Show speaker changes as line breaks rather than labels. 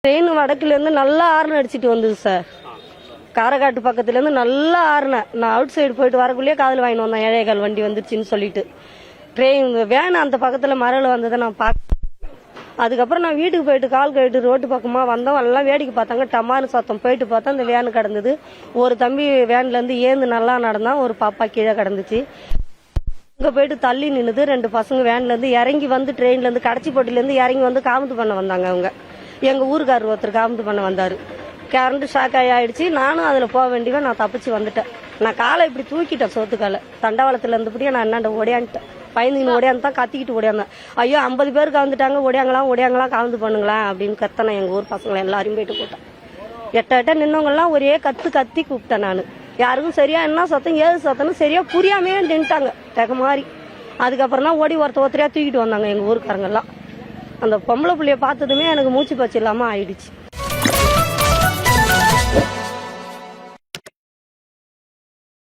Train வடக்குலேருந்து நல்லா ஆறுன அடிச்சிட்டு வந்தது சார். காரக்காட்டு பக்கத்துலேருந்து நல்லா ஆறுனேன். நான் அவுட் சைடு போயிட்டு வரக்குள்ளேயே காதில் வாங்கிட்டு வந்தேன், ஏழைகால் வண்டி வந்துருச்சுன்னு சொல்லிட்டு. ட்ரெயின் வேன் அந்த பக்கத்தில் மரவில் வந்ததை நான் பார்க்க. அதுக்கப்புறம் நான் வீட்டுக்கு போயிட்டு கால் கழிட்டு ரோட்டு பக்கமாக வந்தோம். எல்லாம் வேடிக்கை பார்த்தாங்க. டமான்னு சத்தம். போயிட்டு பார்த்தா அந்த வேனு கிடந்தது. ஒரு தம்பி வேன்லேருந்து ஏந்து நல்லா நடந்தான். ஒரு பாப்பா கீழே கிடந்துச்சு. இங்கே போயிட்டு தள்ளி நின்றுது. 2 பசங்க வேன்லேருந்து இறங்கி வந்து ட்ரெயின்லேருந்து கடைச்சிப்பட்டிலேருந்து இறங்கி வந்து காமத்து பண்ண வந்தாங்க. அவங்க எங்கள் ஊருக்காரர் ஒருத்தர் காமத்து பண்ண வந்தார். கரண்ட் ஷாக் ஆகிடுச்சு. நானும் அதில் போக வேண்டியவன். நான் தப்பிச்சு வந்துட்டேன். நான் காலை இப்படி தூக்கிட்டேன், சோத்துக்காலை. தண்டவாளத்தில் இருந்தபடியே நான் என்னாண்ட ஓடியான்ட்டேன். பயந்துன்னு ஓடியாந்து தான் கத்திக்கிட்டு ஓடியாந்தேன். ஐயோ 50 பேர் கலந்துட்டாங்க, ஓடியாங்களாம் காமத்து பண்ணுங்களேன் அப்படின்னு கத்தனேன். எங்கள் ஊர் பசங்களை எல்லாரையும் போயிட்டு போட்டேன். எட்ட நின்னவங்கெல்லாம் ஒரே கத்தி கூப்பிட்டேன். நான் யாருக்கும் சரியா என்ன சத்தம் ஏது சத்தம்னு சரியா புரியாமே நின்ட்டாங்க தெக மாதிரி. அதுக்கப்புறம் தான் ஓடி ஒருத்தரையா தூக்கிட்டு வந்தாங்க எங்கள் ஊருக்காரங்கெல்லாம். அந்த பொம்பளை பிள்ளைய பார்த்ததுமே எனக்கு மூச்சு பச்சு இல்லாமல் ஆயிடுச்சு.